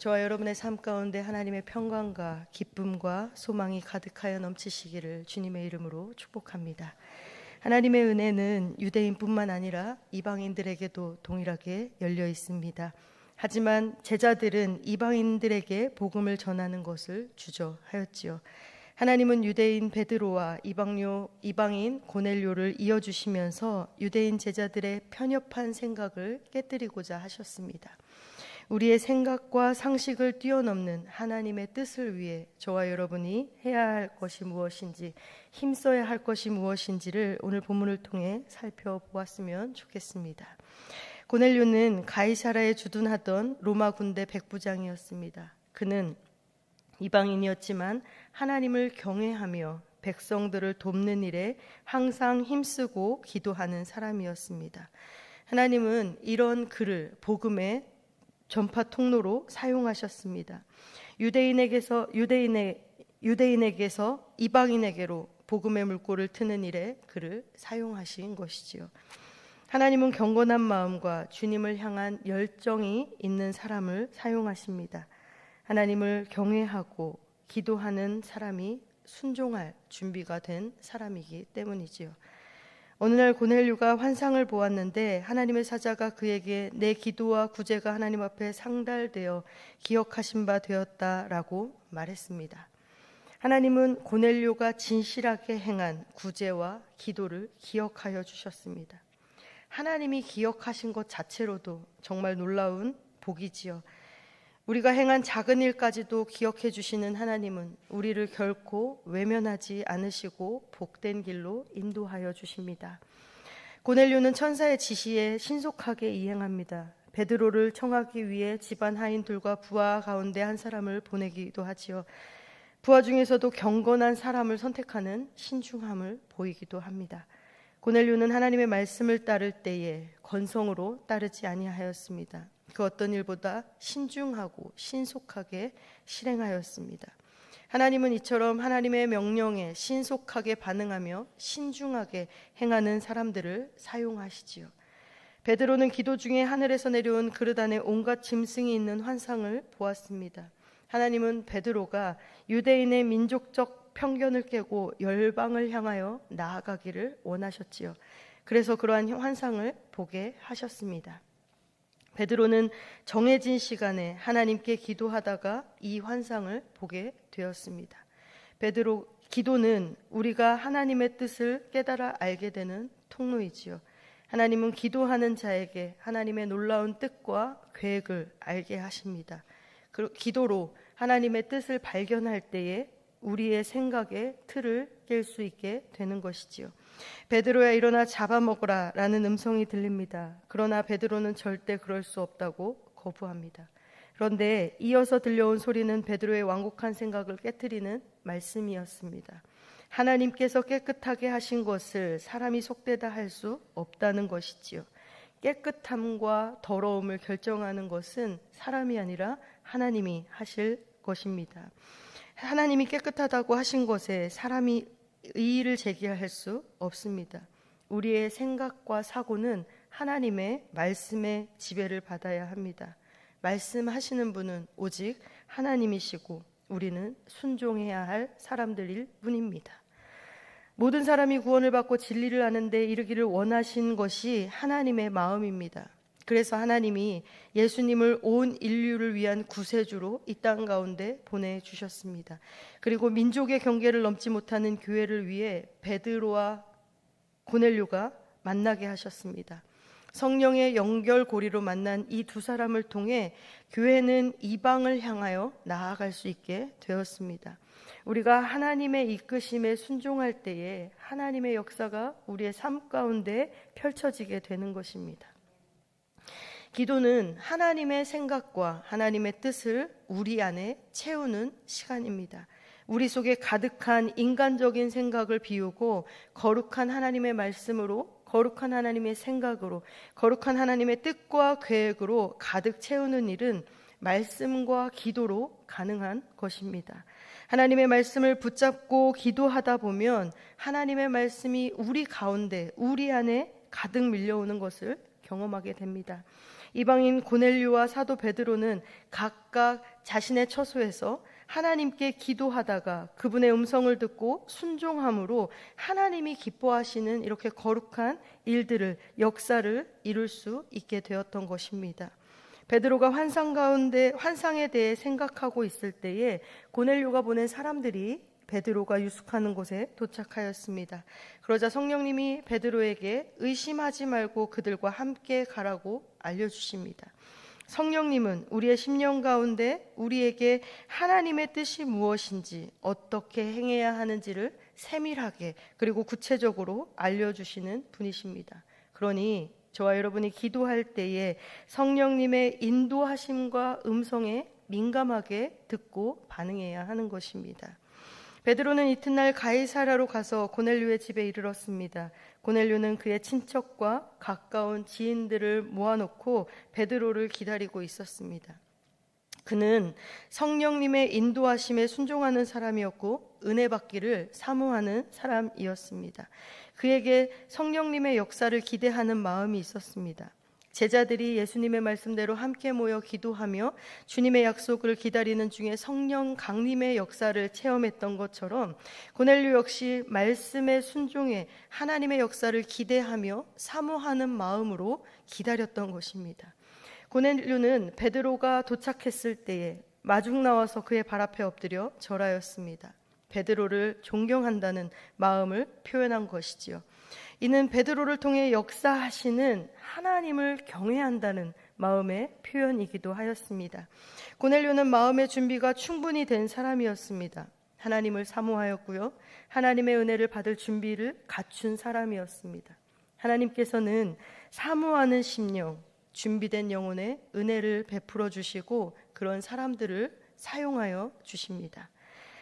저와 여러분의 삶 가운데 하나님의 평강과 기쁨과 소망이 가득하여 넘치시기를 주님의 이름으로 축복합니다. 하나님의 은혜는 유대인뿐만 아니라 이방인들에게도 동일하게 열려 있습니다. 하지만 제자들은 이방인들에게 복음을 전하는 것을 주저하였지요. 하나님은 유대인 베드로와 이방인 고넬료를 이어주시면서 유대인 제자들의 편협한 생각을 깨뜨리고자 하셨습니다. 우리의 생각과 상식을 뛰어넘는 하나님의 뜻을 위해 저와 여러분이 해야 할 것이 무엇인지, 힘써야 할 것이 무엇인지를 오늘 본문을 통해 살펴보았으면 좋겠습니다. 고넬료는 가이사라에 주둔하던 로마 군대 백부장이었습니다. 그는 이방인이었지만 하나님을 경외하며 백성들을 돕는 일에 항상 힘쓰고 기도하는 사람이었습니다. 하나님은 이런 그를 복음의 전파 통로로 사용하셨습니다. 유대인에게서 이방인에게로 복음의 물꼬를 트는 일에 그를 사용하신 것이지요. 하나님은 경건한 마음과 주님을 향한 열정이 있는 사람을 사용하십니다. 하나님을 경외하고 기도하는 사람이 순종할 준비가 된 사람이기 때문이지요. 어느 날 고넬료가 환상을 보았는데 하나님의 사자가 그에게 내 기도와 구제가 하나님 앞에 상달되어 기억하신 바 되었다라고 말했습니다. 하나님은 고넬료가 진실하게 행한 구제와 기도를 기억하여 주셨습니다. 하나님이 기억하신 것 자체로도 정말 놀라운 복이지요. 우리가 행한 작은 일까지도 기억해 주시는 하나님은 우리를 결코 외면하지 않으시고 복된 길로 인도하여 주십니다. 고넬료는 천사의 지시에 신속하게 이행합니다. 베드로를 청하기 위해 집안 하인들과 부하 가운데 한 사람을 보내기도 하지요. 부하 중에서도 경건한 사람을 선택하는 신중함을 보이기도 합니다. 고넬료는 하나님의 말씀을 따를 때에 건성으로 따르지 아니하였습니다. 그 어떤 일보다 신중하고 신속하게 실행하였습니다. 하나님은 이처럼 하나님의 명령에 신속하게 반응하며 신중하게 행하는 사람들을 사용하시지요. 베드로는 기도 중에 하늘에서 내려온 그릇 안에 온갖 짐승이 있는 환상을 보았습니다. 하나님은 베드로가 유대인의 민족적 편견을 깨고 열방을 향하여 나아가기를 원하셨지요. 그래서 그러한 환상을 보게 하셨습니다. 베드로는 정해진 시간에 하나님께 기도하다가 이 환상을 보게 되었습니다. 베드로 기도는 우리가 하나님의 뜻을 깨달아 알게 되는 통로이지요. 하나님은 기도하는 자에게 하나님의 놀라운 뜻과 계획을 알게 하십니다. 기도로 하나님의 뜻을 발견할 때에 우리의 생각의 틀을 깰 수 있게 되는 것이지요. 베드로야 일어나 잡아먹으라 라는 음성이 들립니다. 그러나 베드로는 절대 그럴 수 없다고 거부합니다. 그런데 이어서 들려온 소리는 베드로의 완곡한 생각을 깨트리는 말씀이었습니다. 하나님께서 깨끗하게 하신 것을 사람이 속되다 할 수 없다는 것이지요. 깨끗함과 더러움을 결정하는 것은 사람이 아니라 하나님이 하실 것입니다. 하나님이 깨끗하다고 하신 것에 사람이 의의를 제기할 수 없습니다. 우리의 생각과 사고는 하나님의 말씀의 지배를 받아야 합니다. 말씀하시는 분은 오직 하나님이시고 우리는 순종해야 할 사람들일 뿐입니다. 모든 사람이 구원을 받고 진리를 아는 데 이르기를 원하신 것이 하나님의 마음입니다. 그래서 하나님이 예수님을 온 인류를 위한 구세주로 이 땅 가운데 보내주셨습니다. 그리고 민족의 경계를 넘지 못하는 교회를 위해 베드로와 고넬료가 만나게 하셨습니다. 성령의 연결고리로 만난 이 두 사람을 통해 교회는 이방을 향하여 나아갈 수 있게 되었습니다. 우리가 하나님의 이끄심에 순종할 때에 하나님의 역사가 우리의 삶 가운데 펼쳐지게 되는 것입니다. 기도는 하나님의 생각과 하나님의 뜻을 우리 안에 채우는 시간입니다. 우리 속에 가득한 인간적인 생각을 비우고 거룩한 하나님의 말씀으로, 거룩한 하나님의 생각으로, 거룩한 하나님의 뜻과 계획으로 가득 채우는 일은 말씀과 기도로 가능한 것입니다. 하나님의 말씀을 붙잡고 기도하다 보면 하나님의 말씀이 우리 가운데, 우리 안에 가득 밀려오는 것을 경험하게 됩니다. 이방인 고넬료와 사도 베드로는 각각 자신의 처소에서 하나님께 기도하다가 그분의 음성을 듣고 순종함으로 하나님이 기뻐하시는 이렇게 거룩한 일들을, 역사를 이룰 수 있게 되었던 것입니다. 베드로가 환상에 대해 생각하고 있을 때에 고넬료가 보낸 사람들이 베드로가 유숙하는 곳에 도착하였습니다. 그러자 성령님이 베드로에게 의심하지 말고 그들과 함께 가라고 알려주십니다. 성령님은 우리의 심령 가운데 우리에게 하나님의 뜻이 무엇인지, 어떻게 행해야 하는지를 세밀하게 그리고 구체적으로 알려주시는 분이십니다. 그러니 저와 여러분이 기도할 때에 성령님의 인도하심과 음성에 민감하게 듣고 반응해야 하는 것입니다. 베드로는 이튿날 가이사랴로 가서 고넬료의 집에 이르렀습니다. 고넬료는 그의 친척과 가까운 지인들을 모아놓고 베드로를 기다리고 있었습니다. 그는 성령님의 인도하심에 순종하는 사람이었고 은혜 받기를 사모하는 사람이었습니다. 그에게 성령님의 역사를 기대하는 마음이 있었습니다. 제자들이 예수님의 말씀대로 함께 모여 기도하며 주님의 약속을 기다리는 중에 성령 강림의 역사를 체험했던 것처럼 고넬료 역시 말씀에 순종해 하나님의 역사를 기대하며 사모하는 마음으로 기다렸던 것입니다. 고넬료는 베드로가 도착했을 때에 마중 나와서 그의 발 앞에 엎드려 절하였습니다. 베드로를 존경한다는 마음을 표현한 것이지요. 이는 베드로를 통해 역사하시는 하나님을 경외한다는 마음의 표현이기도 하였습니다. 고넬료는 마음의 준비가 충분히 된 사람이었습니다. 하나님을 사모하였고요. 하나님의 은혜를 받을 준비를 갖춘 사람이었습니다. 하나님께서는 사모하는 심령, 준비된 영혼에 은혜를 베풀어 주시고 그런 사람들을 사용하여 주십니다.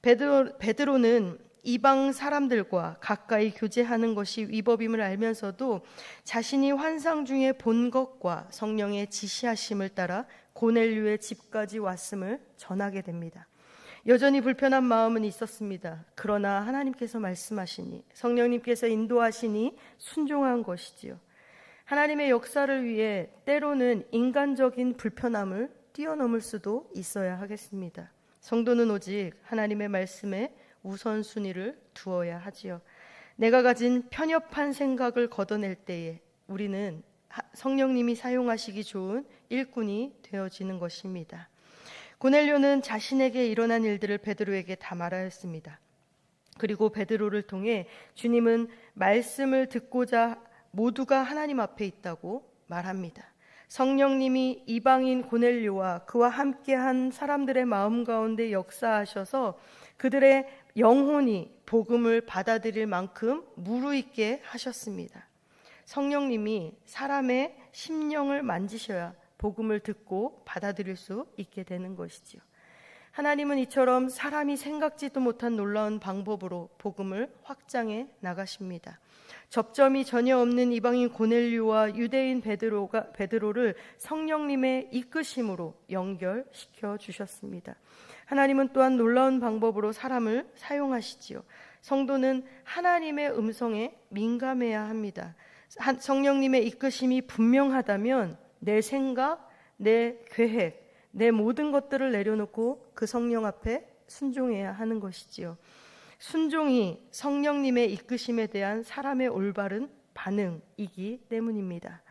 베드로는 이방 사람들과 가까이 교제하는 것이 위법임을 알면서도 자신이 환상 중에 본 것과 성령의 지시하심을 따라 고넬료의 집까지 왔음을 전하게 됩니다. 여전히 불편한 마음은 있었습니다. 그러나 하나님께서 말씀하시니, 성령님께서 인도하시니 순종한 것이지요. 하나님의 역사를 위해 때로는 인간적인 불편함을 뛰어넘을 수도 있어야 하겠습니다. 성도는 오직 하나님의 말씀에 우선순위를 두어야 하지요. 내가 가진 편협한 생각을 걷어낼 때에 우리는 성령님이 사용하시기 좋은 일꾼이 되어지는 것입니다. 고넬료는 자신에게 일어난 일들을 베드로에게 다 말하였습니다. 그리고 베드로를 통해 주님은 말씀을 듣고자 모두가 하나님 앞에 있다고 말합니다. 성령님이 이방인 고넬료와 그와 함께한 사람들의 마음 가운데 역사하셔서 그들의 영혼이 복음을 받아들일 만큼 무르익게 하셨습니다. 성령님이 사람의 심령을 만지셔야 복음을 듣고 받아들일 수 있게 되는 것이지요. 하나님은 이처럼 사람이 생각지도 못한 놀라운 방법으로 복음을 확장해 나가십니다. 접점이 전혀 없는 이방인 고넬료와 유대인 베드로를 성령님의 이끄심으로 연결시켜 주셨습니다. 하나님은 또한 놀라운 방법으로 사람을 사용하시지요. 성도는 하나님의 음성에 민감해야 합니다. 성령님의 이끄심이 분명하다면 내 생각, 내 계획, 내 모든 것들을 내려놓고 그 성령 앞에 순종해야 하는 것이지요. 순종이 성령님의 이끄심에 대한 사람의 올바른 반응이기 때문입니다.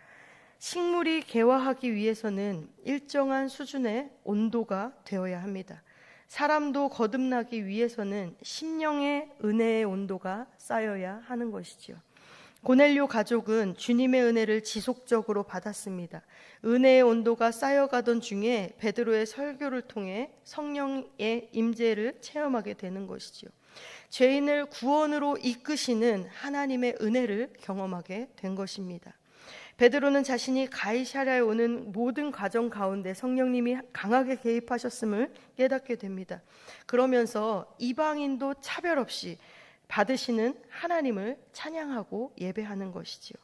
식물이 개화하기 위해서는 일정한 수준의 온도가 되어야 합니다. 사람도 거듭나기 위해서는 심령의 은혜의 온도가 쌓여야 하는 것이지요. 고넬료 가족은 주님의 은혜를 지속적으로 받았습니다. 은혜의 온도가 쌓여가던 중에 베드로의 설교를 통해 성령의 임재를 체험하게 되는 것이지요. 죄인을 구원으로 이끄시는 하나님의 은혜를 경험하게 된 것입니다. 베드로는 자신이 가이사랴에 오는 모든 과정 가운데 성령님이 강하게 개입하셨음을 깨닫게 됩니다. 그러면서 이방인도 차별 없이 받으시는 하나님을 찬양하고 예배하는 것이지요.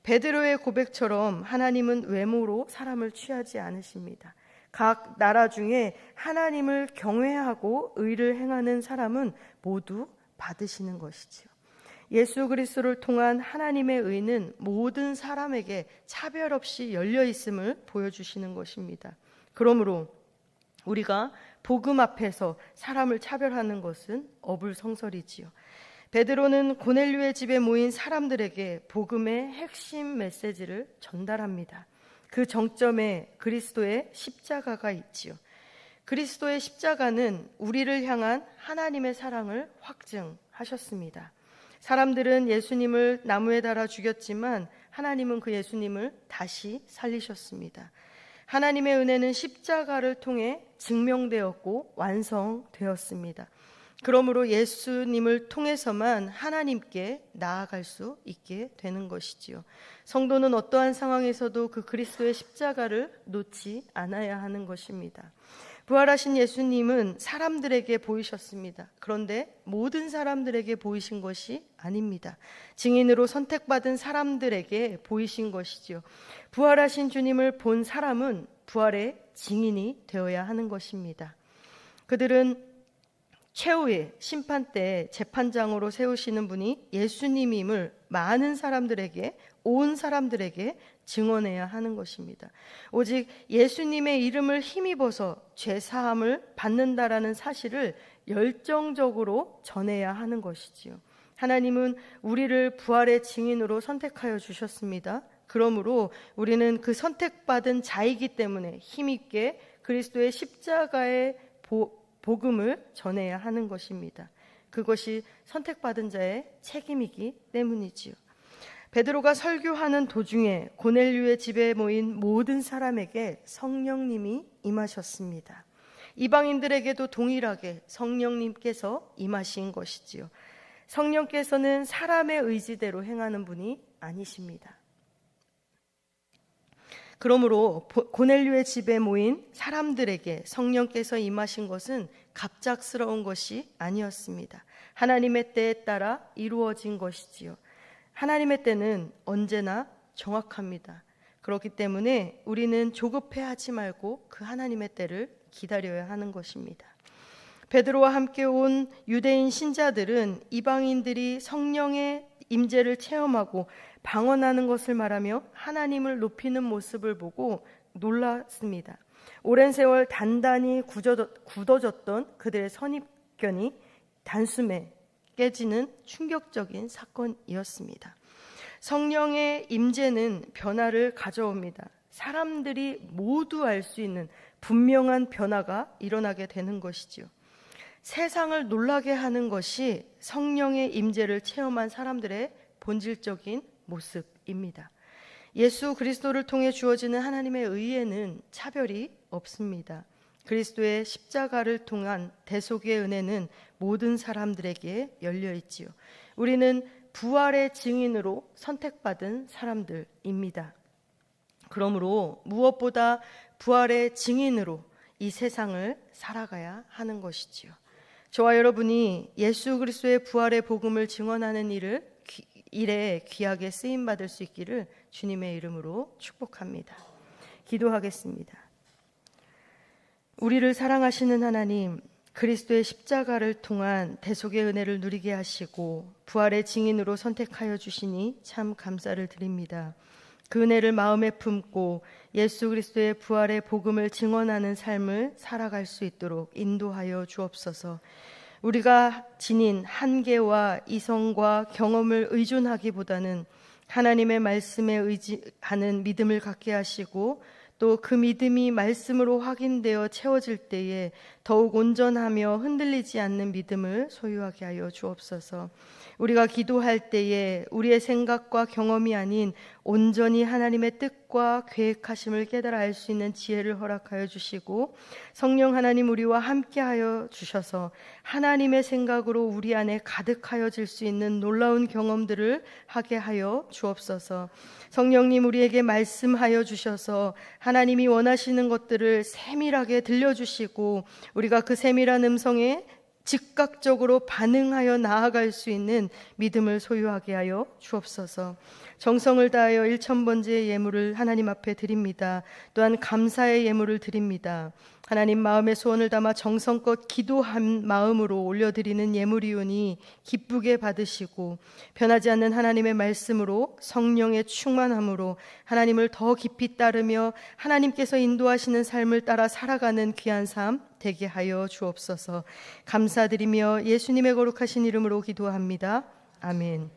베드로의 고백처럼 하나님은 외모로 사람을 취하지 않으십니다. 각 나라 중에 하나님을 경외하고 의를 행하는 사람은 모두 받으시는 것이지요. 예수 그리스도를 통한 하나님의 의는 모든 사람에게 차별 없이 열려 있음을 보여주시는 것입니다. 그러므로 우리가 복음 앞에서 사람을 차별하는 것은 어불성설이지요. 베드로는 고넬료의 집에 모인 사람들에게 복음의 핵심 메시지를 전달합니다. 그 정점에 그리스도의 십자가가 있지요. 그리스도의 십자가는 우리를 향한 하나님의 사랑을 확증하셨습니다. 사람들은 예수님을 나무에 달아 죽였지만 하나님은 그 예수님을 다시 살리셨습니다. 하나님의 은혜는 십자가를 통해 증명되었고 완성되었습니다. 그러므로 예수님을 통해서만 하나님께 나아갈 수 있게 되는 것이지요. 성도는 어떠한 상황에서도 그 그리스도의 십자가를 놓지 않아야 하는 것입니다. 부활하신 예수님은 사람들에게 보이셨습니다. 그런데 모든 사람들에게 보이신 것이 아닙니다. 증인으로 선택받은 사람들에게 보이신 것이지요. 부활하신 주님을 본 사람은 부활의 증인이 되어야 하는 것입니다. 그들은 최후의 심판 때 재판장으로 세우시는 분이 예수님임을 많은 사람들에게, 온 사람들에게 증언해야 하는 것입니다. 오직 예수님의 이름을 힘입어서 죄사함을 받는다라는 사실을 열정적으로 전해야 하는 것이지요. 하나님은 우리를 부활의 증인으로 선택하여 주셨습니다. 그러므로 우리는 그 선택받은 자이기 때문에 힘있게 그리스도의 십자가의 복음을 전해야 하는 것입니다. 그것이 선택받은 자의 책임이기 때문이지요. 베드로가 설교하는 도중에 고넬료의 집에 모인 모든 사람에게 성령님이 임하셨습니다. 이방인들에게도 동일하게 성령님께서 임하신 것이지요. 성령께서는 사람의 의지대로 행하는 분이 아니십니다. 그러므로 고넬료의 집에 모인 사람들에게 성령께서 임하신 것은 갑작스러운 것이 아니었습니다. 하나님의 때에 따라 이루어진 것이지요. 하나님의 때는 언제나 정확합니다. 그렇기 때문에 우리는 조급해하지 말고 그 하나님의 때를 기다려야 하는 것입니다. 베드로와 함께 온 유대인 신자들은 이방인들이 성령의 임재를 체험하고 방언하는 것을 말하며 하나님을 높이는 모습을 보고 놀랐습니다. 오랜 세월 단단히 굳어졌던 그들의 선입견이 단숨에 깨지는 충격적인 사건이었습니다. 성령의 임재는 변화를 가져옵니다. 사람들이 모두 알 수 있는 분명한 변화가 일어나게 되는 것이지요. 세상을 놀라게 하는 것이 성령의 임재를 체험한 사람들의 본질적인 모습입니다. 예수 그리스도를 통해 주어지는 하나님의 의에는 차별이 없습니다. 그리스도의 십자가를 통한 대속의 은혜는 모든 사람들에게 열려 있지요. 우리는 부활의 증인으로 선택받은 사람들입니다. 그러므로 무엇보다 부활의 증인으로 이 세상을 살아가야 하는 것이지요. 저와 여러분이 예수 그리스도의 부활의 복음을 증언하는 일에 귀하게 쓰임 받을 수 있기를 주님의 이름으로 축복합니다. 기도하겠습니다. 우리를 사랑하시는 하나님, 그리스도의 십자가를 통한 대속의 은혜를 누리게 하시고 부활의 증인으로 선택하여 주시니 참 감사를 드립니다. 그 은혜를 마음에 품고 예수 그리스도의 부활의 복음을 증언하는 삶을 살아갈 수 있도록 인도하여 주옵소서. 우리가 지닌 한계와 이성과 경험을 의존하기보다는 하나님의 말씀에 의지하는 믿음을 갖게 하시고 또 그 믿음이 말씀으로 확인되어 채워질 때에 더욱 온전하며 흔들리지 않는 믿음을 소유하게 하여 주옵소서. 우리가 기도할 때에 우리의 생각과 경험이 아닌 온전히 하나님의 뜻과 계획하심을 깨달아 알 수 있는 지혜를 허락하여 주시고 성령 하나님 우리와 함께하여 주셔서 하나님의 생각으로 우리 안에 가득하여질 수 있는 놀라운 경험들을 하게 하여 주옵소서. 성령님 우리에게 말씀하여 주셔서 하나님이 원하시는 것들을 세밀하게 들려주시고 우리가 그 세밀한 음성에 즉각적으로 반응하여 나아갈 수 있는 믿음을 소유하게 하여 주옵소서. 정성을 다하여 1000번째의 예물을 하나님 앞에 드립니다. 또한 감사의 예물을 드립니다. 하나님 마음의 소원을 담아 정성껏 기도한 마음으로 올려드리는 예물이오니 기쁘게 받으시고 변하지 않는 하나님의 말씀으로 성령의 충만함으로 하나님을 더 깊이 따르며 하나님께서 인도하시는 삶을 따라 살아가는 귀한 삶 되게 하여 주옵소서. 감사드리며 예수님의 거룩하신 이름으로 기도합니다. 아멘.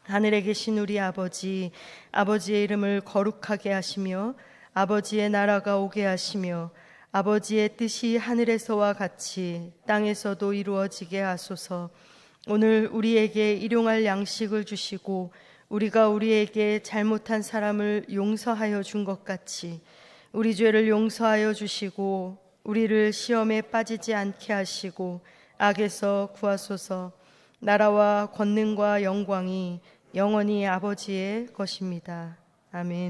하늘에 계신 우리 아버지, 아버지의 이름을 거룩하게 하시며 아버지의 나라가 오게 하시며 아버지의 뜻이 하늘에서와 같이 땅에서도 이루어지게 하소서. 오늘 우리에게 일용할 양식을 주시고 우리가 우리에게 잘못한 사람을 용서하여 준 것 같이 우리 죄를 용서하여 주시고 우리를 시험에 빠지지 않게 하시고 악에서 구하소서. 나라와 권능과 영광이 영원히 아버지의 것입니다. 아멘.